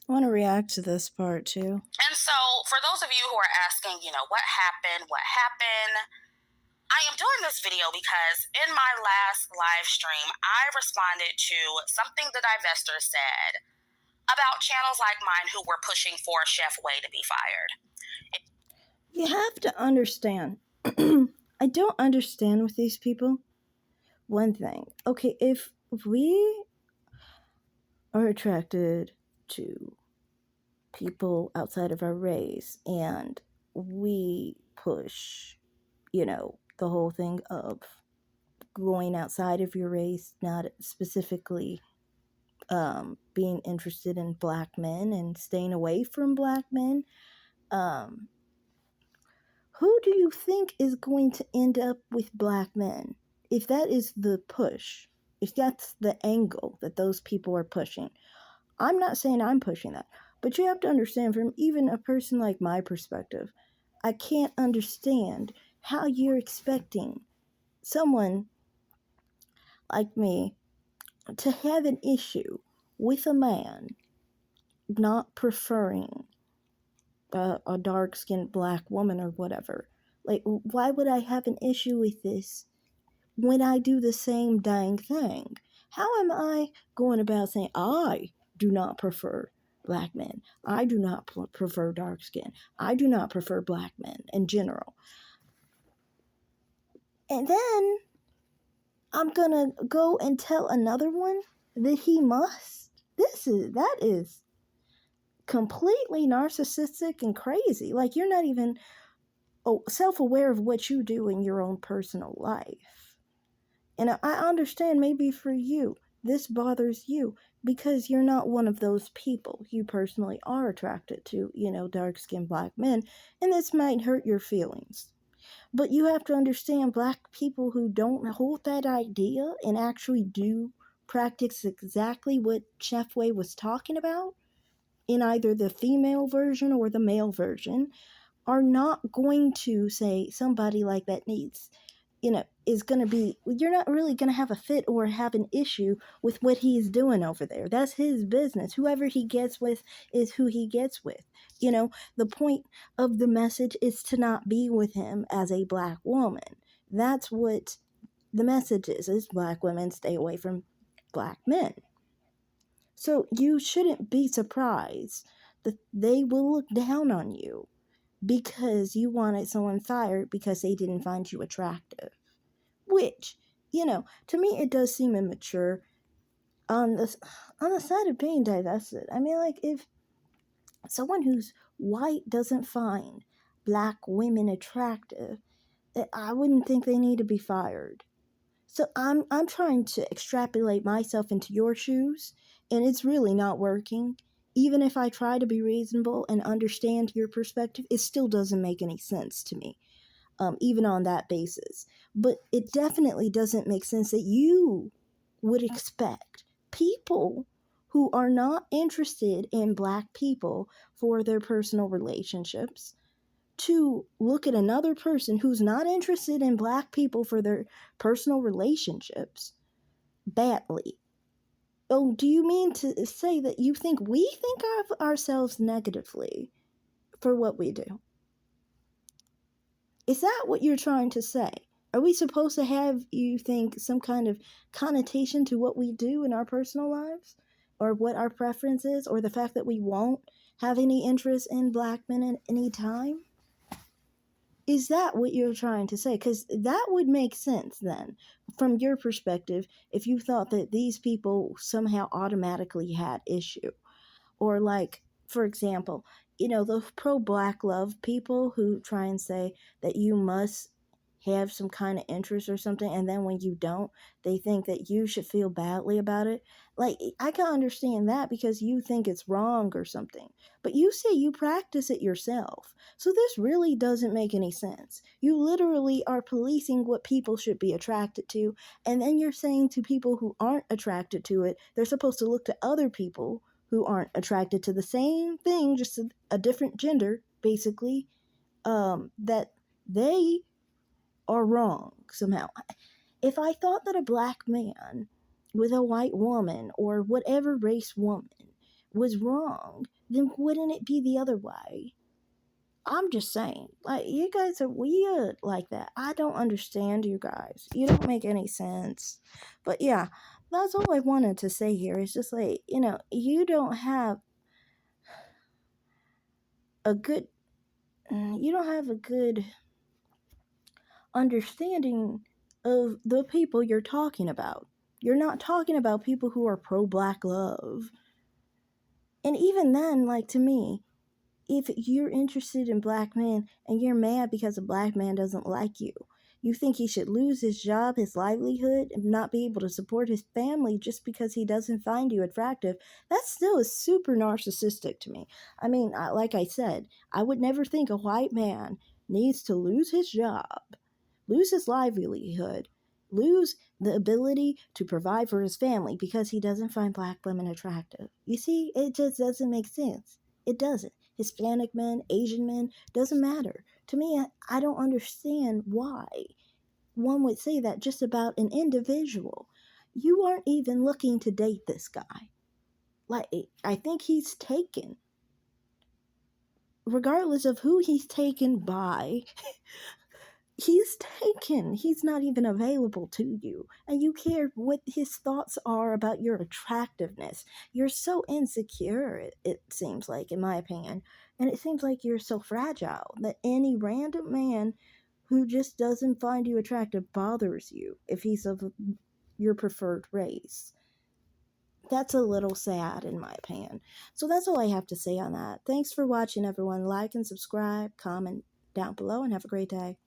I want to react to this part too. And so, for those of you who are asking, what happened? What happened? I am doing this video because in my last live stream, I responded to something the divester said about channels like mine who were pushing for Chef Way to be fired. You have to understand. I don't understand with these people. One thing. Okay, if we are attracted to people outside of our race and we push, the whole thing of going outside of your race, not specifically being interested in black men and staying away from black men, um, who do you think is going to end up with black men? If that is the push, if that's the angle that those people are pushing, I'm not saying I'm pushing that, but you have to understand from even a person like my perspective, I can't understand how you're expecting someone like me to have an issue with a man not preferring a dark skinned black woman or whatever. Like, why would I have an issue with this when I do the same dang thing? How am I going about saying I do not prefer black men? I do not prefer dark skin. I do not prefer black men in general. And then I'm gonna go and tell another one that he must. That is completely narcissistic and crazy. Like, you're not even self-aware of what you do in your own personal life. And I understand maybe for you, this bothers you because you're not one of those people. You personally are attracted to, dark-skinned black men, and this might hurt your feelings. But you have to understand black people who don't hold that idea and actually do practice exactly what Chef Way was talking about in either the female version or the male version are not going to say somebody like that needs, is going to be, you're not really going to have a fit or have an issue with what he's doing over there. That's his business. Whoever he gets with is who he gets with. The point of the message is to not be with him as a black woman. That's what the message is black women stay away from black men. So you shouldn't be surprised that they will look down on you because you wanted someone fired because they didn't find you attractive. Which, to me it does seem immature on the side of being divested. I mean, like, if someone who's white doesn't find black women attractive, I wouldn't think they need to be fired. So I'm trying to extrapolate myself into your shoes, and it's really not working. Even if I try to be reasonable and understand your perspective, it still doesn't make any sense to me, even on that basis. But it definitely doesn't make sense that you would expect people who are not interested in black people for their personal relationships to look at another person who's not interested in black people for their personal relationships badly. Oh, do you mean to say that you think we think of ourselves negatively for what we do? Is that what you're trying to say? Are we supposed to have you think some kind of connotation to what we do in our personal lives? Or what our preference is? Or the fact that we won't have any interest in black men at any time? Is that what you're trying to say? Because that would make sense then, from your perspective, if you thought that these people somehow automatically had issue. Or, like, for example, the pro black love people who try and say that you must have some kind of interest or something, and then when you don't, they think that you should feel badly about it. Like, I can understand that because you think it's wrong or something, but you say you practice it yourself, so this really doesn't make any sense. You literally are policing what people should be attracted to, and then you're saying to people who aren't attracted to it, they're supposed to look to other people who aren't attracted to the same thing, just a different gender, basically, that they are wrong somehow. If I thought that a black man with a white woman or whatever race woman was wrong, then wouldn't it be the other way? I'm just saying, like, you guys are weird like that. I don't understand you guys. You don't make any sense. But yeah, that's all I wanted to say here. It's just like, you don't have a good understanding of the people you're talking about. You're not talking about people who are pro black love. And even then, like, to me, if you're interested in black men and you're mad because a black man doesn't like you, you think he should lose his job, his livelihood, and not be able to support his family just because he doesn't find you attractive, that still is super narcissistic to me. I mean, like I said, I would never think a white man needs to lose his job, lose his livelihood, lose the ability to provide for his family because he doesn't find black women attractive. You see, it just doesn't make sense. It doesn't. Hispanic men, Asian men, doesn't matter. To me, I don't understand why one would say that just about an individual. You aren't even looking to date this guy. Like, I think he's taken. Regardless of who he's taken by, he's taken. He's not even available to you. And you care what his thoughts are about your attractiveness. You're so insecure, it seems like, in my opinion. And it seems like you're so fragile that any random man who just doesn't find you attractive bothers you if he's of your preferred race. That's a little sad, in my opinion. So that's all I have to say on that. Thanks for watching, everyone. Like and subscribe, comment down below, and have a great day.